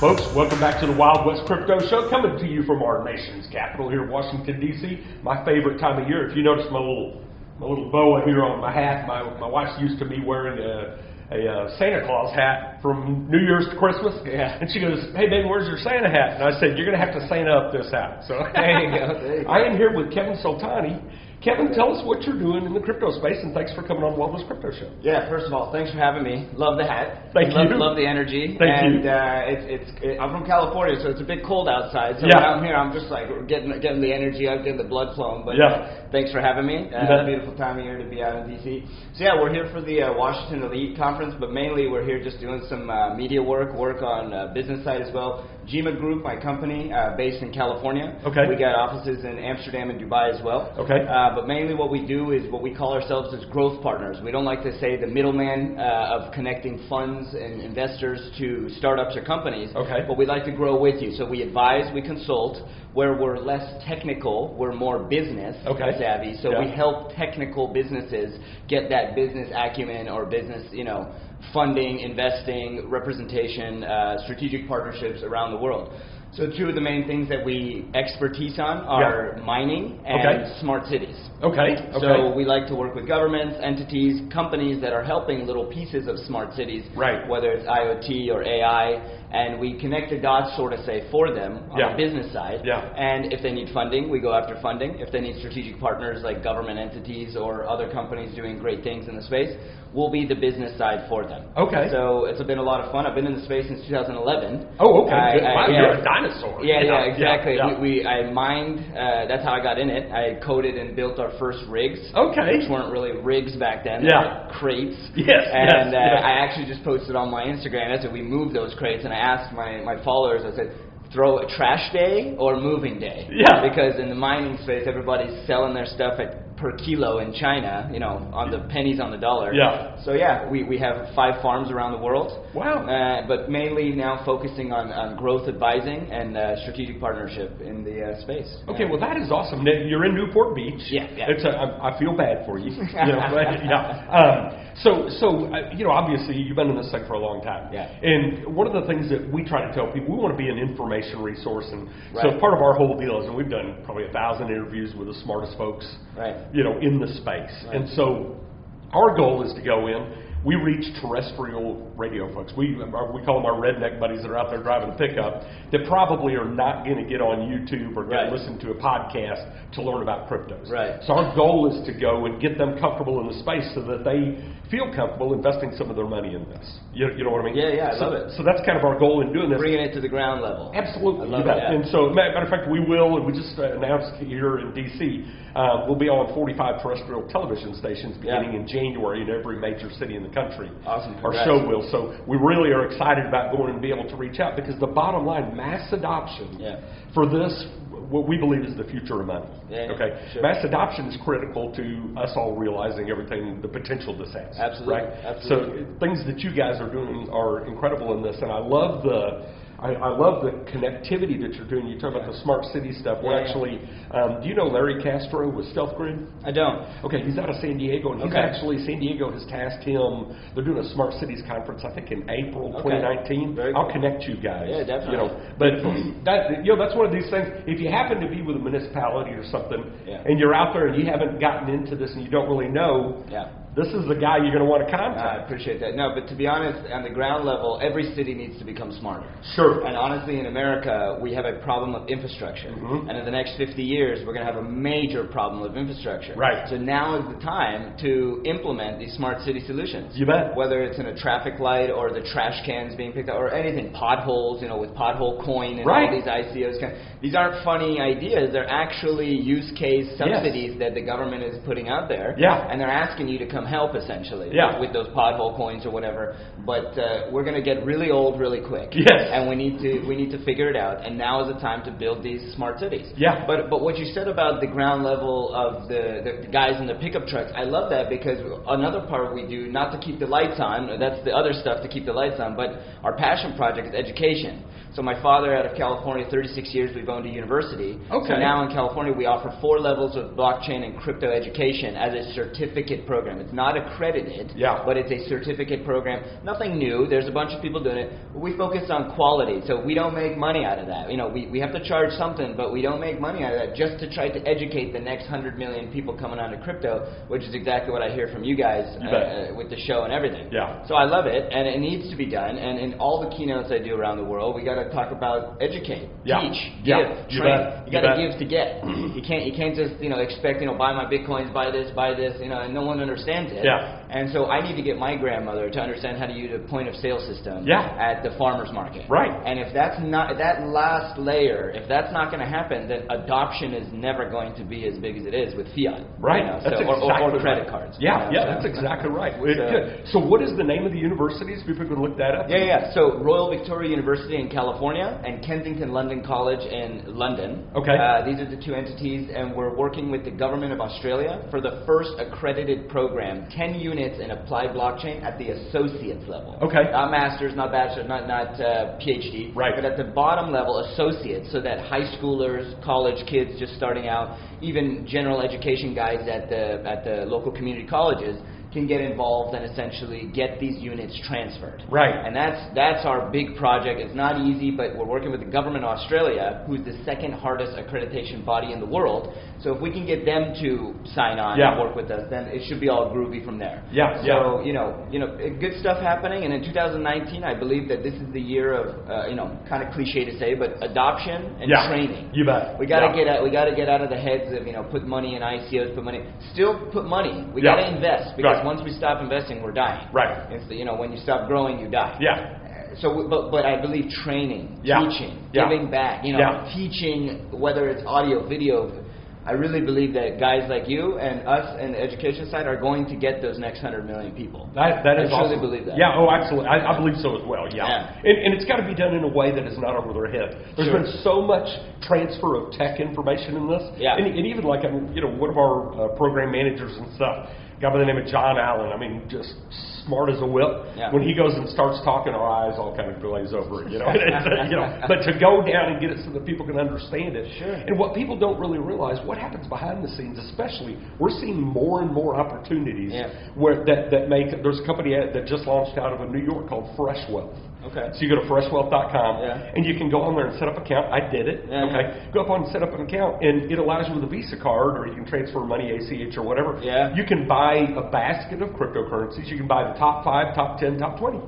Folks, welcome back to the Wild West Crypto Show, coming to you from our nation's capital here in Washington, D.C. My favorite time of year. If you notice my little boa here on my hat, my wife's used to me wearing a Santa Claus hat from New Year's to Christmas. Yeah. And she goes, "Hey, baby, where's your Santa hat?" And I said, "You're going to have to Santa up this hat." So There you go. I am here with Kevin Soltani. Kevin, tell us what you're doing in the crypto space, and thanks for coming on Wild West Crypto Show. Yeah, first of all, thanks for having me. Love the hat. Thank you. Love the energy. Thank you. I'm from California, so it's a bit cold outside. So Yeah. when I'm here, I'm just like getting the energy up, getting the blood flowing. But thanks for having me. Beautiful time of year to be out in D.C. So yeah, we're here for the Washington Elite Conference, but mainly we're here just doing some media work on business side as well. GIMA Group, my company, based in California. Okay. We got offices in Amsterdam and Dubai as well. Okay. But mainly what we do is what we call ourselves as growth partners. We don't like to say the middleman of connecting funds and investors to startups or companies. Okay. But we like to grow with you. So we advise, we consult. Where we're less technical, we're more business savvy. So we help technical businesses get that business acumen or business, funding, investing, representation, strategic partnerships around the world. So two of the main things that we expertise on are mining and smart cities. So we like to work with governments, entities, companies that are helping little pieces of smart cities, whether it's IoT or AI, and we connect the dots, sort of say, for them on the business side. And if they need funding, we go after funding. If they need strategic partners like government entities or other companies doing great things in the space, we'll be the business side for them. So it's been a lot of fun. I've been in the space since 2011. Wow, you're a dinosaur. Yeah, exactly. I mined, that's how I got in it. I coded and built our first rigs, which weren't really rigs back then. They were crates. I actually just posted on my Instagram. I said we moved those crates, and I asked my followers, I said, throw a trash day or moving day? Because in the mining space, everybody's selling their stuff per kilo in China, on the pennies on the dollar. So we have 5 farms around the world. But mainly now focusing on growth advising and strategic partnership in the space. Well, that is awesome. You're in Newport Beach. I feel bad for you. Obviously you've been in this thing for a long time. And one of the things that we try to tell people, we want to be an information resource, and so part of our whole deal is, and we've done probably 1,000 interviews with the smartest folks, in the space. And so our goal is to go in. We reach terrestrial radio folks. We call them our redneck buddies that are out there driving a pickup that probably are not going to get on YouTube or listen to a podcast to learn about cryptos. So our goal is to go and get them comfortable in the space so that they feel comfortable investing some of their money in this. You know what I mean? I love it. So that's kind of our goal in doing this. Bringing it to the ground level. Absolutely. I love it. And so, matter of fact, we will, and we just announced here in D.C., we'll be on 45 terrestrial television stations beginning in January in every major city in the country. Awesome. Our show will. So we really are excited about going and be able to reach out, because the bottom line, mass adoption for this, what we believe is the future of money. Mass adoption is critical to us all realizing everything, the potential this has. Absolutely. So things that you guys are doing are incredible in this, and I love the connectivity that you're doing. You talk about the smart city stuff. We're actually, do you know Larry Castro with Stealth Grid? I don't. He's out of San Diego, and he's actually, San Diego has tasked him, they're doing a Smart Cities conference, I think in April 2019. I'll connect you guys. Yeah, definitely. But that's one of these things, if you happen to be with a municipality or something, and you're out there and you haven't gotten into this and you don't really know, this is the guy you're going to want to contact. I appreciate that. No, but to be honest, on the ground level, every city needs to become smarter. And honestly, in America, we have a problem of infrastructure. And in the next 50 years, we're going to have a major problem of infrastructure. So now is the time to implement these smart city solutions. You bet. Whether it's in a traffic light or the trash cans being picked up or anything, potholes, with pothole coin and all these ICOs. These aren't funny ideas. They're actually use case subsidies that the government is putting out there. And they're asking you to come help, essentially, with those pothole coins or whatever. But we're going to get really old really quick. And we need to figure it out. And now is the time to build these smart cities. But what you said about the ground level of the guys in the pickup trucks, I love that, because another part we do, not to keep the lights on, that's the other stuff to keep the lights on, but our passion project is education. So my father, out of California, 36 years we've owned a university. So now in California we offer 4 levels of blockchain and crypto education as a certificate program. It's It's not accredited, but it's a certificate program. Nothing new. There's a bunch of people doing it. We focus on quality, so we don't make money out of that. You know, we have to charge something, but we don't make money out of that just to try to educate the next 100 million people coming onto crypto, which is exactly what I hear from you guys with the show and everything. So I love it, and it needs to be done. And in all the keynotes I do around the world, we got to talk about educate, teach, give, train. You got to give to get. You can't just expect buy my bitcoins, buy this, and no one understands it. And so I need to get my grandmother to understand how to use a point of sale system at the farmer's market. And if that's not that last layer, if that's not going to happen, then adoption is never going to be as big as it is with fiat. Or credit cards. That's exactly right. So what is the name of the universities? People can look that up. So Royal Victoria University in California and Kensington London College in London. These are the two entities, and we're working with the government of Australia for the first accredited program, 10 units in applied blockchain at the associates level. Not masters, not bachelors, not PhD, but at the bottom level, associates, so that high schoolers, college kids just starting out, even general education guys at the local community colleges can get involved and essentially get these units transferred. And that's our big project. It's not easy, but we're working with the government of Australia, who's the second hardest accreditation body in the world. So if we can get them to sign on and work with us, then it should be all groovy from there. So good stuff happening. And in 2019, I believe that this is the year of kind of cliche to say, but adoption and training. You bet. We got to get out of the heads of put money in ICOs, put money. Still put money. We got to invest because once we stop investing, we're dying. It's when you stop growing, you die. So, but I believe training, teaching, giving back. Teaching, whether it's audio, video. I really believe that guys like you and us in the education side are going to get those next 100 million people. That is I awesome. truly believe that. Absolutely. I believe so as well. And it's got to be done in a way that is not over their head. There's been so much transfer of tech information in this. And even like one of our program managers and stuff, a guy by the name of John Allen, just smart as a whip. When he goes and starts talking, our eyes all kind of glaze over it, But to go down and get it so that people can understand it. And what people don't really realize, what happens behind the scenes, especially, we're seeing more and more opportunities where there's a company that just launched out of New York called Fresh Wealth. So you go to freshwealth.com and you can go on there and set up an account. I did it. Go up on and set up an account, and it allows you with a Visa card, or you can transfer money, ACH or whatever. You can buy a basket of cryptocurrencies. You can buy the top 5, top 10, top 20.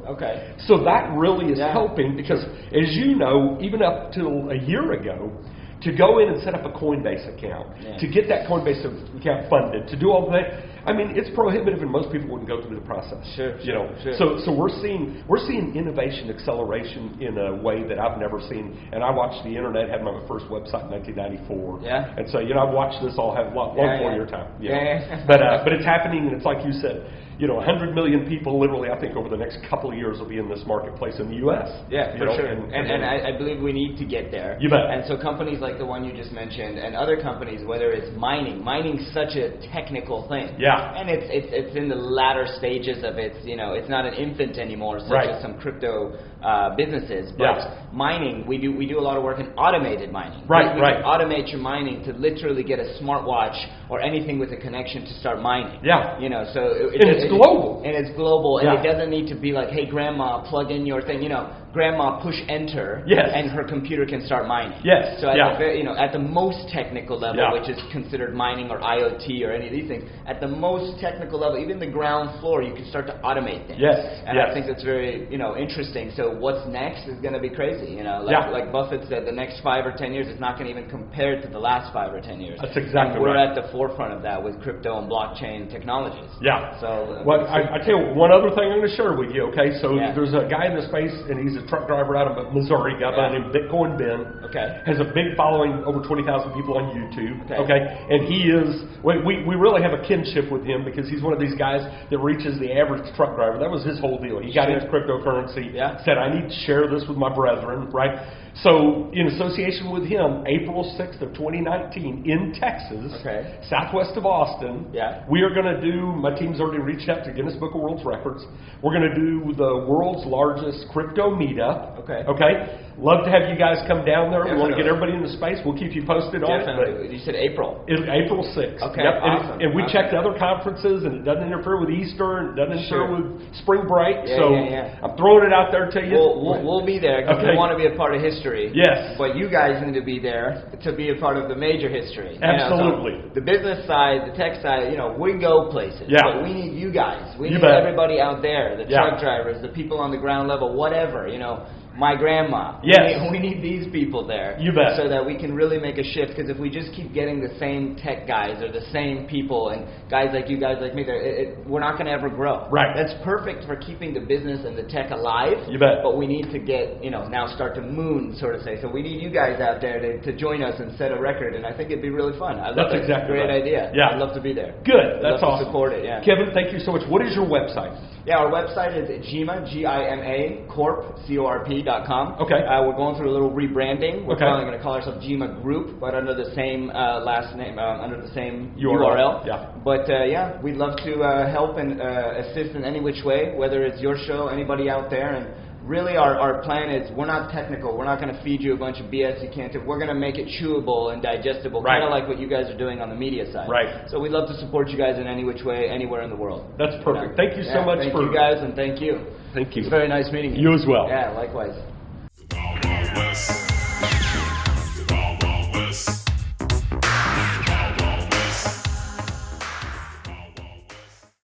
So that really is helping because, as you know, even up till a year ago, to go in and set up a Coinbase account, to get that Coinbase account funded, to do all that, it's prohibitive, and most people wouldn't go through the process. So we're seeing innovation acceleration in a way that I've never seen. And I watched the internet, had my first website in 1994. And so I've watched this all have long before your time. But it's happening, and it's like you said. 100 million people, literally, I think over the next couple of years will be in this marketplace in the U.S. For sure. And I believe we need to get there. You bet. And so companies like the one you just mentioned, and other companies, whether it's mining's such a technical thing. And it's in the latter stages of it's not an infant anymore, such as some crypto businesses. But mining, we do a lot of work in automated mining. We can automate your mining to literally get a smartwatch or anything with a connection to start mining. So it's global. And it's global, and it doesn't need to be like, hey, grandma, plug in your thing. Grandma push enter, and her computer can start mining. So at the most technical level, which is considered mining or IoT or any of these things, at the most technical level, even the ground floor, you can start to automate things. I think that's very interesting. So what's next is going to be crazy. Like Buffett said, the next 5 or 10 years is not going to even compare to the last 5 or 10 years. That's exactly and we're at the forefront of that with crypto and blockchain technologies. So I tell you one other thing I'm going to share with you. So there's a guy in the space, and he's a truck driver out of Missouri, a guy by the name of Bitcoin Ben. Has a big following, over 20,000 people on YouTube. And he is, we really have a kinship with him because he's one of these guys that reaches the average truck driver. That was his whole deal. He got into cryptocurrency, said, I need to share this with my brethren, So, in association with him, April 6th of 2019 in Texas, southwest of Austin, we are going to do, my team's already reached out to Guinness Book of World Records. We're going to do the world's largest crypto meetup. Love to have you guys come down there. We want to get everybody into space. We'll keep you posted on it. You said April. April 6th. Awesome. And we checked other conferences, and it doesn't interfere with Easter, and it doesn't interfere with spring break. I'm throwing it out there to you. We'll be there because we want to be a part of history. Yes. But you guys need to be there to be a part of the major history. Absolutely. So the business side, the tech side, we go places. But we need you guys. We need everybody out there, the truck drivers, the people on the ground level, whatever, my grandma. We need these people there. You bet. So that we can really make a shift. Because if we just keep getting the same tech guys or the same people and guys like you, guys like me, we're not going to ever grow. Right. That's perfect for keeping the business and the tech alive. You bet. But we need to get, now start to moon, sort of say. So we need you guys out there to join us and set a record. And I think it'd be really fun. That's exactly Great idea. Yeah. I'd love to be there. Good. That's awesome. To support it. Yeah. Kevin, thank you so much. What is your website? Yeah, our website is GIMA, GIMA Corp, CORP.com. We're going through a little rebranding. We're probably going to call ourselves GIMA Group, but under the same last name, under the same URL. But we'd love to help and assist in any which way, whether it's your show, anybody out there. And really our plan is we're not technical. We're not going to feed you a bunch of BS you can't do. We're going to make it chewable and digestible, kind of like what you guys are doing on the media side. So we'd love to support you guys in any which way, anywhere in the world. That's perfect. Thank you so much. Thank you guys, and thank you. Thank you. It's very nice meeting you. You as well. Yeah, likewise.